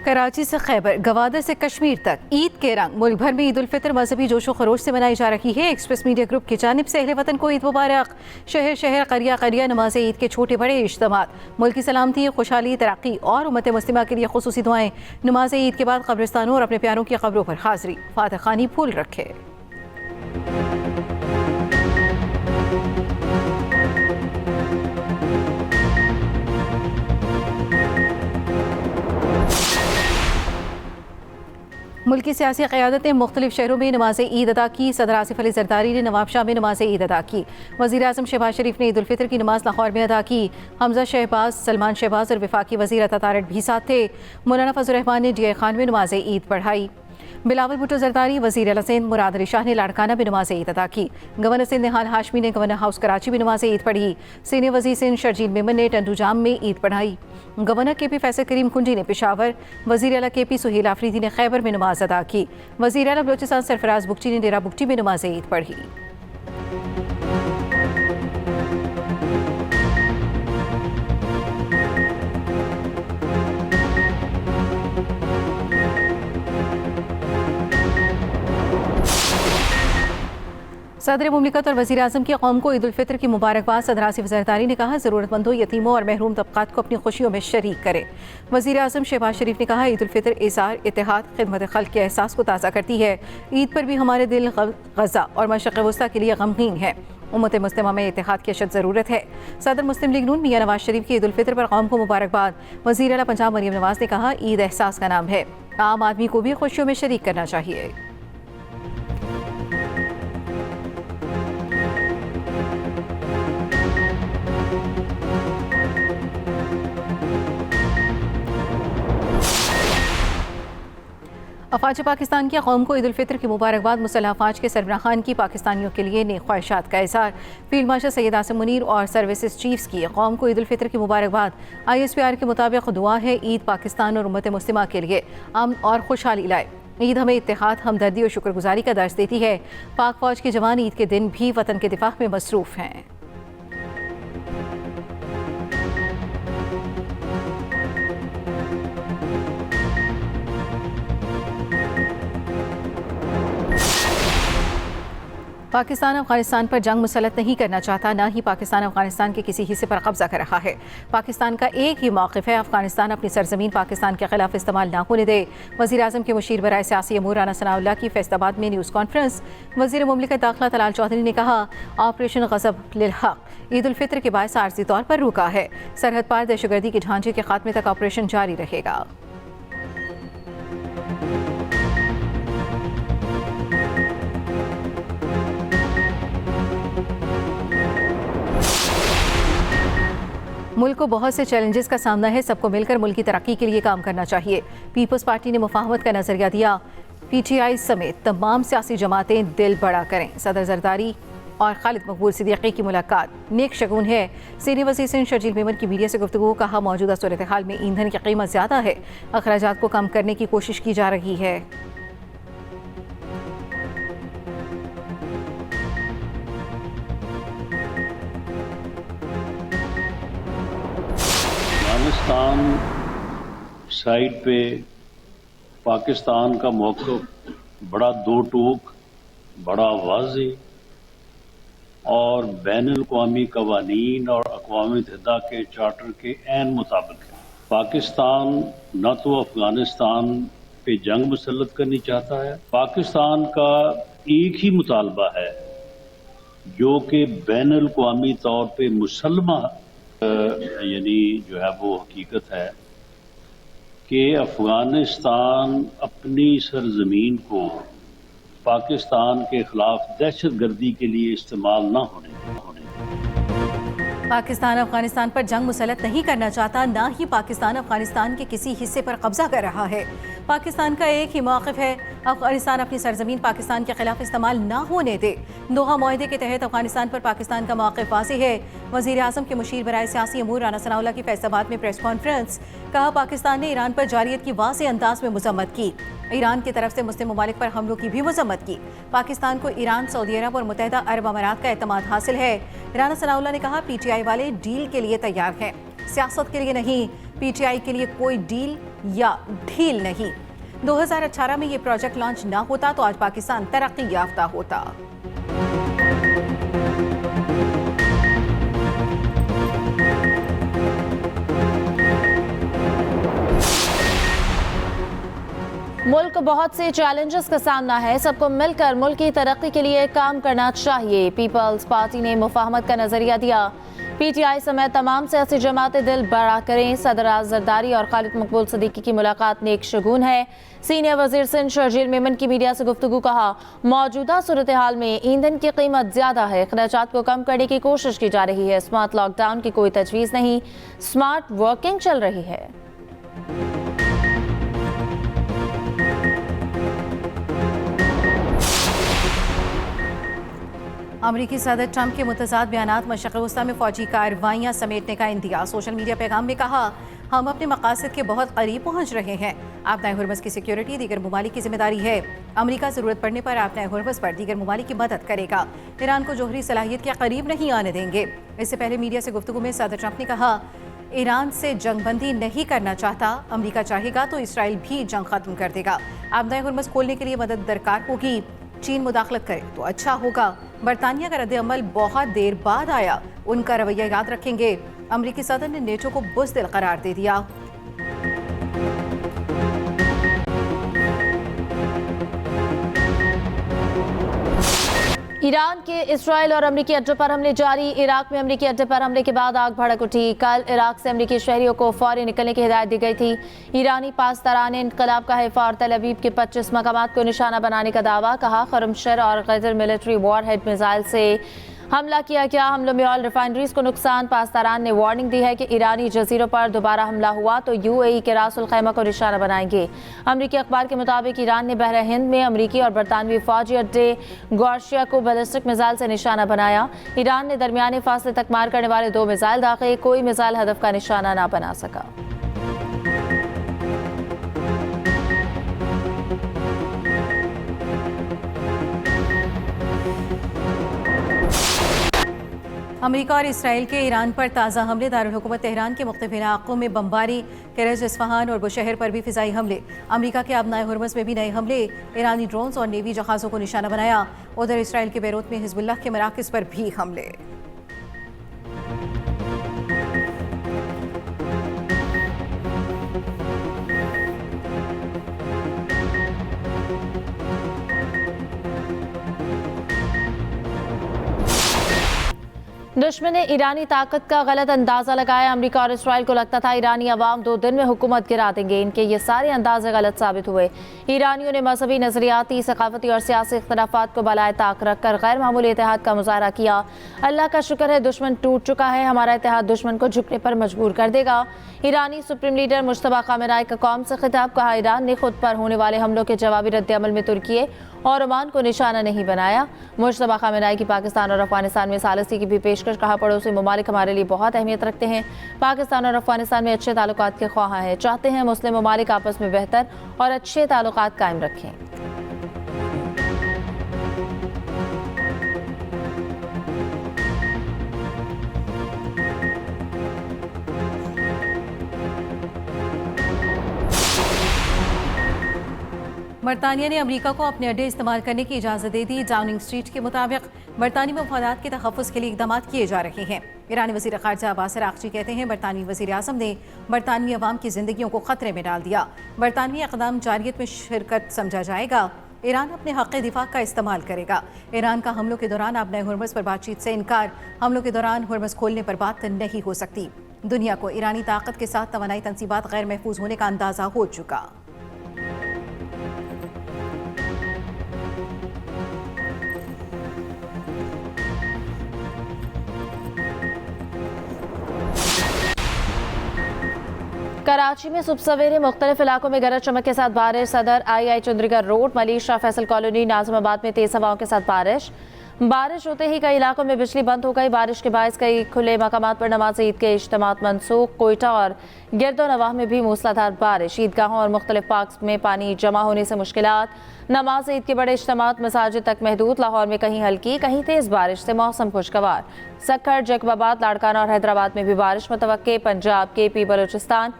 कराची से खैबर, गवादर से कश्मीर तक ईद के रंग। मुल्क भर में ईद उल फितर मजहबी जोशो खरोश से मनाई जा रही है। एक्सप्रेस मीडिया ग्रुप की जानिब से अहले वतन को ईद मुबारक। शहर शहर, करिया करिया नमाज ईद के छोटे बड़े इज्तिमात, मुल्क की सलामती, खुशहाली, तरक्की और उम्मत मुस्लिमा के लिए खुसूसी दुआएं। नमाज ईद के बाद कब्रिस्तानों और अपने प्यारों की कब्रों पर हाजिरी, फातिह खानी फूल रखे। मुल्क की सियासी क़यादत ने मुख्तलिफ शहरों में नमाज ईद अदा की। सदर आसिफ अली जरदारी ने नवाबशाह में नमाज ईद अदा की। वज़ीर आज़म शहबाज शरीफ ने ईद उल फितर की नमाज लाहौर में अदा की। हमजा शहबाज, सलमान शहबाज और वफाकी वज़ीर अता तारड़ भी साथ थे। मौलाना फजल रहमान ने DI खान में नमाज ईद पढ़ाई। बिलावल भुट्टो जरदारी, वज़ीर अला सिंध मुराद अली शाह ने लाड़काना में नमाज ईद अदा की। गवर्नर सिंध निहाल हाशमी ने गवर्नर हाउस कराची में नमाज ईद पढ़ी। सीनियर वज़ीर सिंध शर्जील मेमन ने टंडू जाम में ईद पढ़ाई। गवर्नर KP फैसल करीम कुंजी ने पेशावर, वज़ीर आला KP सुहेल आफरीदी ने खैबर में नमाज अदा की। वज़ीर आला बलोचिस्तान सरफराज बुगटी ने डेरा बुगटी में नमाज ईद पढ़ी। सदर मुमलिकत और वज़ीर आज़म की कौम को ईद उल फितर की मुबारकबाद। सदर आसिफ ज़रदारी ने कहा, ज़रूरतमंदों, यतीमों और महरूम तबक़ात को अपनी खुशियों में शरीक करें। वज़ीर आज़म शहबाज शरीफ ने कहा, ईद उल फितर इज़हार, इत्तेहाद, खिदमत खल्क़ के एहसास को ताज़ा करती है। ईद पर भी हमारे दिल गज़ा और मशरिक़ वस्ता के लिए गमगीन है। उम्मत मुस्लिमा में इत्तेहाद की अशद ज़रूरत है। सदर मुस्लिम लीग नून मियां नवाज शरीफ की ईद उल फितर पर कौम को मुबारकबाद। वज़ीर आला पंजाब मरियम नवाज ने कहा, ईद एहसास का नाम है, आम आदमी को भी खुशियों में शरीक करना चाहिए। अफवाज पाकिस्तान की कौम को ईद उल फितर की मुबारकबाद। मुसल्लह अफवाज के सरबराह खान की पाकिस्तानियों के लिए नेक ख्वाहिशात का इज़हार। फील्ड मार्शल सैयद आसिम मुनीर और सर्विसेज चीफ्स की कौम को ईद उल फितर की मुबारकबाद। ISPR के मुताबिक दुआ है, ईद पाकिस्तान और उम्मत मुस्लिमा के लिए अमन और खुशहाली लाए। ईद हमें इत्तेहाद, हमदर्दी और शुक्रगुजारी का दर्स देती है। पाक फौज के जवान ईद के दिन भी वतन के दिफा में मसरूफ़ हैं। पाकिस्तान अफगानिस्तान पर जंग मुसल्लत नहीं करना चाहता, ना ही पाकिस्तान अफगानिस्तान के किसी हिस्से पर कब्जा कर रहा है। पाकिस्तान का एक ही मौक़िफ़ है, अफगानिस्तान अपनी सरजमीन पाकिस्तान के खिलाफ इस्तेमाल ना होने दे। वज़ीर आज़म के मुशीर बराए सियासी अमूर राना सनाउल्लाह की फैसलाबाद में न्यूज़ कॉन्फ्रेंस। वज़ीर मुमलिकत दाखिला तलाल चौधरी ने कहा, ऑपरेशन ग़ज़ब लिल हक़ ईद उल फितर के बायस आर्ज़ी तौर पर रुका है। सरहद पार दहशतगर्दी के ढांचे के खात्मे तक ऑपरेशन जारी रहेगा। मुल्क को बहुत से चैलेंजेस का सामना है, सबको मिलकर मुल्क की तरक्की के लिए काम करना चाहिए। पीपल्स पार्टी ने मुफाहमत का नजरिया दिया। PTI समेत तमाम सियासी जमातें दिल बड़ा करें। सदर जरदारी और खालिद मकबूल सिद्दीकी की मुलाकात नेक शगुन है। सीनियर वज़ीर सिंध शर्जील मेमन की मीडिया से गुफ्तगू, कहा, मौजूदा सूरत हाल में ईंधन की कीमत ज़्यादा है, अखराजात को कम करने की कोशिश की जा रही है। अफगानिस्तान साइड पे पाकिस्तान का मौक़िफ़ बड़ा दो टूक, बड़ा वाज़ेह और बैनुल-अक़वामी क़वानीन और अक़वाम मुत्तहिदा के चार्टर के ऐन मुताबिक है। पाकिस्तान न तो अफगानिस्तान पे जंग मुसल्लत करनी चाहता है, पाकिस्तान का एक ही मुतालबा है जो कि बैनुल-अक़वामी तौर पे मुसल्लमा यानी जो है वो हकीकत है कि अफगानिस्तान अपनी सरजमीन को पाकिस्तान के खिलाफ दहशतगर्दी के लिए इस्तेमाल न होने पाकिस्तान अफगानिस्तान पर जंग मुसल्लत नहीं करना चाहता, ना ही पाकिस्तान अफगानिस्तान के किसी हिस्से पर कब्जा कर रहा है। पाकिस्तान का एक ही मौक़िफ़ है, अफगानिस्तान अपनी सरजमीन पाकिस्तान के खिलाफ इस्तेमाल ना होने दे। दोहा मुआहदे के तहत अफगानिस्तान पर पाकिस्तान का मौक़िफ़ वाज़ेह है। वज़ीर आज़म के मुशीर बराए सियासी अमूर राना सनाउल्लाह की फैसलाबाद में प्रेस कॉन्फ्रेंस। कहा, पाकिस्तान ने ईरान पर जारियत की वाज़ेह अंदाज में मज़म्मत की। ईरान की तरफ से मुस्लिम ममालिक पर हमलों की भी मज़म्मत की। पाकिस्तान को ईरान, सऊदी अरब और मुत्तहिदा अरब अमारात का एतमाद हासिल है। राना सनाउल्लाह ने कहा, PTI वाले डील के लिए तैयार हैं, सियासत के लिए नहीं। PTI के लिए कोई डील या ढील नहीं। 2018 में ये प्रोजेक्ट लॉन्च ना होता तो आज पाकिस्तान तरक्की याफ्ता होता। मुल्क बहुत से चैलेंजेस का सामना है, सबको मिलकर मुल्क की तरक्की के लिए काम करना चाहिए। पीपल्स पार्टी ने मुफाहमत का नजरिया दिया। पीटीआई समेत तमाम सियासी जमातें दिल बड़ा करें। सदर जरदारी और खालिद मकबूल सदीकी की मुलाकात नेक शगुन है। सीनियर वजीर सिंध शर्जील मेमन की मीडिया से गुफ्तगू। कहा, मौजूदा सूरत हाल में ईंधन की कीमत ज्यादा है, अखराजात को कम करने की कोशिश की जा रही है। स्मार्ट लॉकडाउन की कोई तजवीज़ नहीं, स्मार्ट वर्किंग चल रही है। अमरीकी सदर ट्रंप के मुतज़ाद बयानात मशरिक़ वस्ता में फ़ौजी कार्रवाइयाँ समेटने का इंदिया। सोशल मीडिया पैगाम में कहा, हम अपने मकासद के बहुत करीब पहुँच रहे हैं। आपनाए हुर्मस की सिक्योरिटी दीगर ममालिक की जिम्मेदारी है। अमरीका ज़रूरत पड़ने पर आपनाए हुर्मस पर दीगर ममालिक की मदद करेगा। ईरान को जोहरी सलाहियत के करीब नहीं आने देंगे। इससे पहले मीडिया से गुफ्तगू में सदर ट्रंप ने कहा, ईरान से जंगबंदी नहीं करना चाहता। अमरीका चाहेगा तो इसराइल भी जंग खत्म कर देगा। आपनाए हुर्मस खोलने के लिए मदद दरकार होगी। चीन मुदाखलत करे तो अच्छा होगा। बरतानिया का रद्द-ए-अमल बहुत देर बाद आया, उनका रवैया याद रखेंगे। अमरीकी सदर ने नेटो को बुज़दिल करार दे दिया। ईरान के इसराइल और अमरीकी अड्डे पर हमले जारी। इराक में अमरीकी अड्डे पर हमले के बाद आग भड़क उठी। कल इराक से अमरीकी शहरियों को फौरी निकलने की हिदायत दी गई थी। ईरानी पासदारान इनकलाब का हिफा और तल अवीव के 25 मकामात को निशाना बनाने का दावा। कहा, खरमशर और गैदर मिलिट्री वॉरहेड मिसाइल से हमला किया गया। हमलों में ऑयल रिफाइनरीज को नुकसान। पासदारान ने वार्निंग दी है कि ईरानी जजीरों पर दोबारा हमला हुआ तो यूएई के रासुल खैमा को निशाना बनाएंगे। अमरीकी अखबार के मुताबिक ईरान ने बहरा हिंद में अमरीकी और बरतानवी फौजी अड्डे गौर्शिया को बैलिस्टिक मिसाइल से निशाना बनाया। ईरान ने दरमियाने फासले तक मार करने वाले 2 मिसाइल दागे। कोई मिसाइल हदफ का निशाना ना बना सका। अमेरिका और इसराइल के ईरान पर ताज़ा हमले। दारुल हुकूमत तेहरान के मुख्तलिफ इलाकों में बमबारी। करज, इस्फहान और बुशहर पर भी फिजाई हमले। अमेरिका के आपनाए हुर्मस में भी नए हमले। ईरानी ड्रोन्स और नेवी जहाज़ों को निशाना बनाया। उधर इसराइल के बैरूत में हिजबुल्लाह के मराकज़ पर भी हमले। दुश्मन ने ईरानी ताकत का गलत अंदाजा लगाया। अमेरिका और इसराइल को लगता था ईरानी अवाम 2 दिन में हुकूमत गिरा देंगे। इनके ये सारे अंदाजे गलत साबित हुए। ईरानियों ने मजहबी, नजरियाती, सकाफती और सियासी इख्तलाफात को बलाए ताक रखकर गैर मामूली इत्तेहाद का मुजाहरा किया। अल्लाह का शुक्र है दुश्मन टूट चुका है। हमारा इत्तेहाद दुश्मन को झुकने पर मजबूर कर देगा। ईरानी सुप्रीम लीडर मुश्तबा खामेनेई का कौम से खिताब। कहा, ईरान ने खुद पर होने वाले हमलों के जवाबी रद्द-ए-अमल में तुर्की और ओमान को निशाना नहीं बनाया। मुश्तबा खामेनेई की पाकिस्तान और अफगानिस्तान में सालिसी की भी पेशकश। कहा, पड़ोसी ममालिक हमारे लिए बहुत अहमियत रखते हैं। पाकिस्तान और अफगानिस्तान में अच्छे ताल्लुकात के ख्वाह हैं। चाहते हैं मुस्लिम ममालिक आपस में बेहतर और अच्छे ताल्लुकात कायम रखें। बरतानिया ने अमेरिका को अपने अड्डे इस्तेमाल करने की इजाज़त दे दी। डाउनिंग स्ट्रीट के मुताबिक बरतानी मफादात के तहफ़्फ़ुज़ के लिए इक़दाम किए जा रहे हैं। ईरानी वज़ीर ख़ारिजा अब्बास अराग़ची कहते हैं, बरतानी वज़ीर आज़म ने बरतानवी अवाम की ज़िंदगियों को ख़तरे में डाल दिया। बरतानवी इक़दाम जारियत में शिरकत समझा जाएगा। ईरान अपने हक़ दिफ़ा का इस्तेमाल करेगा। ईरान का हमलों के दौरान आपनाए हुर्मस पर बातचीत से इनकार। हमलों के दौरान हुर्मस खोलने पर बात नहीं हो सकती। दुनिया को ईरानी ताकत के साथ तवानाई तनसीबात गैर महफूज होने का अंदाज़ा हो चुका। कराची में सुबह सवेरे मुख्तलिफ इलाकों में गरज चमक के साथ बारिश। सदर आई चंद्रीगढ़ रोड, मलीशा, फैसल कॉलोनी, नाज़िमाबाद में तेज हवाओं के साथ बारिश होते ही कई इलाकों में बिजली बंद हो गई। बारिश के बायस कई खुले मकामात पर नमाज ईद के इज्तिमात मनसूख। कोयटा और गिरदोनवाह में भी मूसलाधार बारिश। ईदगाहों और मुख्तलिफ पार्क्स में पानी जमा होने से मुश्किलात। नमाज ईद के बड़े इज्तिमात मसाजिद तक महदूद। लाहौर में कहीं हल्की कहीं तेज बारिश से मौसम खुशगवार। सक्खर, जैकबाबाद, लाड़काना और हैदराबाद में भी बारिश मुतवक्के। पंजाब, KP, बलूचिस्तान,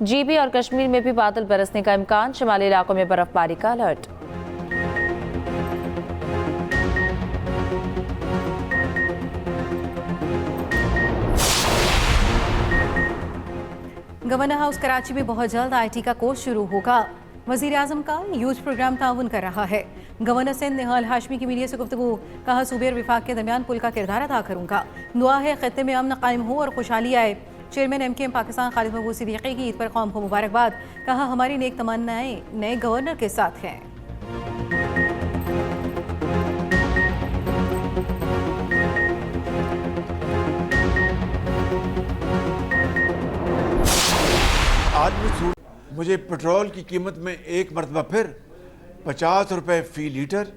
जीबी और कश्मीर में भी बादल बरसने का इम्कान, शिमाली इलाकों में बर्फबारी का अलर्ट। गवर्नर हाउस कराची में बहुत जल्द IT का कोर्स शुरू होगा। वजीर आजम का यूथ प्रोग्राम ताउन कर रहा है। गवर्नर सिंध निहाल हाशमी की मीडिया से गुफ्तगू, कहा सूबे और विफाक के दरमियान पुल का किरदार अदा करूंगा। दुआ है खत्ते में अमन कायम हो और खुशहाली आए। चेयरमैन MKM पाकिस्तान खालिद महबूब सिद्दीकी की ईद पर कौम को मुबारकबाद, कहा हमारी नेक तमन्नाएं नए गवर्नर के साथ हैं। मुझे पेट्रोल की कीमत में एक मरतबा फिर 50 रुपये फ़ी लीटर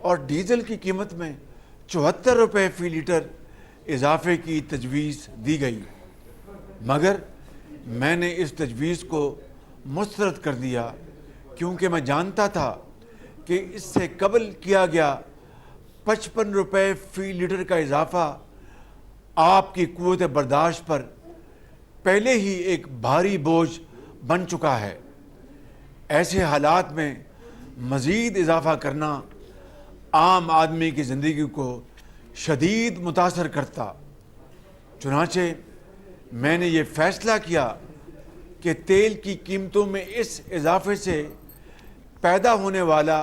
और डीजल की कीमत में 74 रुपये फ़ी लीटर इजाफे की तजवीज़ दी गई, मगर मैंने इस तजवीज़ को मुस्तरद कर दिया क्योंकि मैं जानता था कि इससे कबल किया गया 55 रुपये फ़ी लीटर का इजाफा आपकी क़ुव्वत बर्दाश्त पर पहले ही एक भारी बोझ बन चुका है। ऐसे हालात में मज़ीद इजाफा करना आम आदमी की ज़िंदगी को शदीद मुतासर करता। चुनांचे मैंने ये फ़ैसला किया कि तेल की कीमतों में इस इजाफे से पैदा होने वाला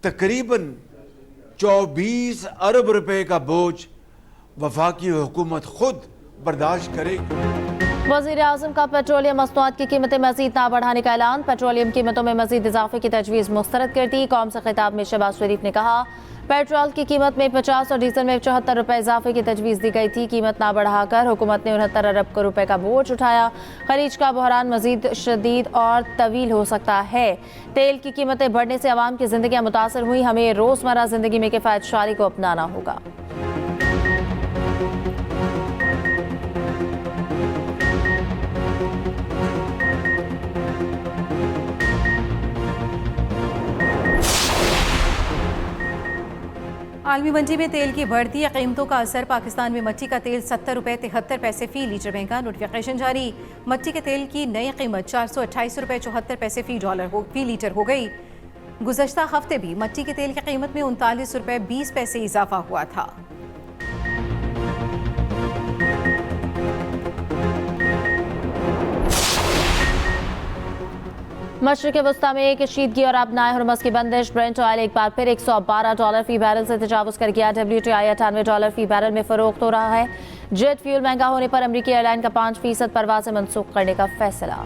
तकरीबन 24 अरब रुपए का बोझ वफाकी हुकूमत खुद बर्दाश्त करेगी। वज़ीर आज़म का पेट्रोलियम मसनूआत की कीमतें मज़ीद ना बढ़ाने का ऐलान, पेट्रोलियम कीमतों में मज़ीद इजाफे की तजवीज़ मुस्तरद कर दी। कौम से खिताब में शहबाज शरीफ ने कहा, पेट्रोल की कीमत में 50 और डीजल में 74 रुपये इजाफे की तजवीज़ दी गई थी। कीमत ना बढ़ाकर हुकूमत ने 69 अरब रुपए का बोझ उठाया। खरीज का बहरान मज़ीद शदीद और तवील हो सकता है। तेल की कीमतें बढ़ने से आवाम की ज़िंदगियाँ मुतासर हुई। हमें रोज़मर्रा ज़िंदगी में किफ़ायत शारी को अपनाना होगा। आलमी मंडी में तेल की बढ़ती कीमतों का असर, पाकिस्तान में मच्छी का तेल 70 रुपये 73 पैसे फ़ी लीटर महंगा। नोटिफिकेशन जारी, मच्छी के तेल की नई कीमत 428 रुपये 74 पैसे फ़ी लीटर हो गई। गुज़श्ता हफ्ते भी मच्छी के तेल की कीमत में 39 रुपये 20 पैसे इजाफा हुआ था। मशरिक़ वस्ता में कशीदगी और अपनाए हुरमस की बंदिश, ब्रेंट ऑयल एक बार फिर $112 फ़ी बैरल से तजावुज़ कर गया। WTI $98 फ़ी बैरल में फ़रोख्त हो रहा है। जेट फ्यूल महंगा होने पर अमरीकी एयरलाइन का 5% परवाज़ें मनसूख करने का फैसला।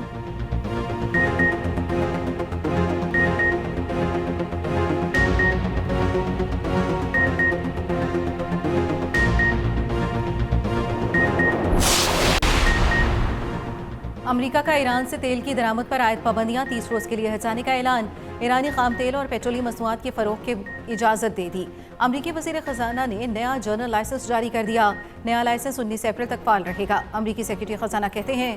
अमेरिका का ईरान से तेल की दरामद पर आयद पाबंदियां 30 रोज के लिए हटाने का ऐलान। ईरानी खाम तेल और पेट्रोलियम मसनूआत के फरोख की इजाज़त दे दी। अमरीकी वज़ीर ख़जाना ने नया जर्नल लाइसेंस जारी कर दिया। नया लाइसेंस 19 अप्रैल तक फाल रहेगा। अमरीकी सेक्रेटरी ख़जाना कहते हैं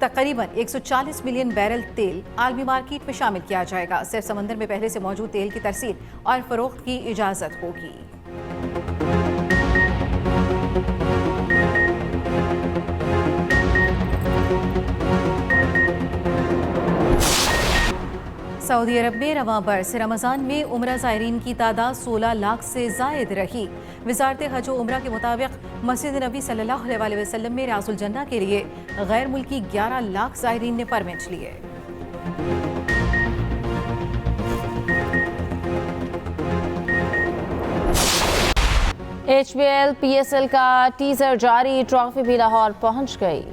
तकरीबन 140 मिलियन बैरल तेल आलमी मार्केट में शामिल किया जाएगा। सिर्फ समंदर में पहले से मौजूद तेल की तरसील और फरोख्त की इजाज़त होगी। सऊदी अरब में रवां बरस रमज़ान में उम्रा ज़ायरीन की तादाद 16 लाख से ज़ायद रही। वज़ारत हज व उम्रा के मुताबिक मस्जिद नबी सल्लल्लाहु अलैहि वसल्लम में राजुल जन्ना के लिए गैर मुल्की 11 लाख ज़ायरीन ने परमिट लिए। HBL PSL का टीजर जारी, ट्रॉफी भी लाहौर पहुंच गई।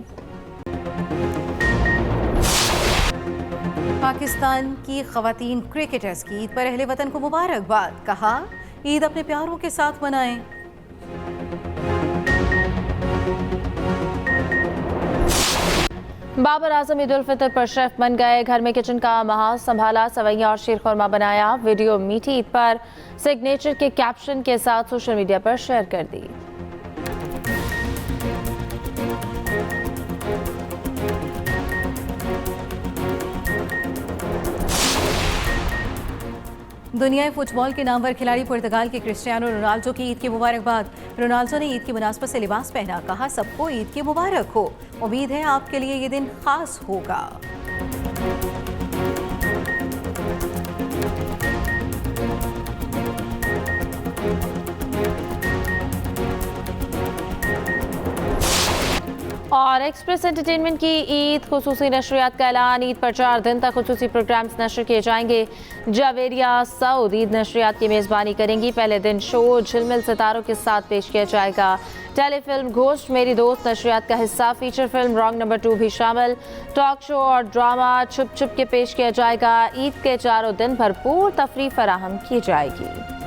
पाकिस्तान की ख़वातीन क्रिकेटर्स की ईद पर अहले वतन को मुबारकबाद, कहा ईद अपने प्यारों के साथ मनाएं। बाबर आजम ईद उल फितर पर शेफ बन गए। घर में किचन का महाज संभाला, सवैया और शीर खुरमा बनाया। वीडियो मीठी ईद पर सिग्नेचर के कैप्शन के साथ सोशल मीडिया पर शेयर कर दी। दुनियाई फुटबॉल के नामवर खिलाड़ी पुर्तगाल के क्रिस्टियानो रोनाल्डो की ईद की मुबारकबाद। रोनाल्डो ने ईद की मुनासबत से लिबास पहना, कहा सबको ईद की मुबारक हो, उम्मीद है आपके लिए ये दिन खास होगा। और एक्सप्रेस एंटरटेनमेंट की ईद खुसूसी नशरियात का ऐलान। ईद पर 4 दिन तक खुसूसी प्रोग्राम्स नशर किए जाएंगे। जावेरिया सऊद ईद नशरियात की मेज़बानी करेंगी। पहले दिन शो झिलमिल सितारों के साथ पेश किया जाएगा। टेलीफिल्म घोस्ट मेरी दोस्त नशरियात का हिस्सा, फीचर फिल्म रॉन्ग नंबर 2 भी शामिल। टॉक शो और ड्रामा छुप छुप के पेश किया जाएगा। ईद के चारों दिन भरपूर तफरीह फराहम की जाएगी।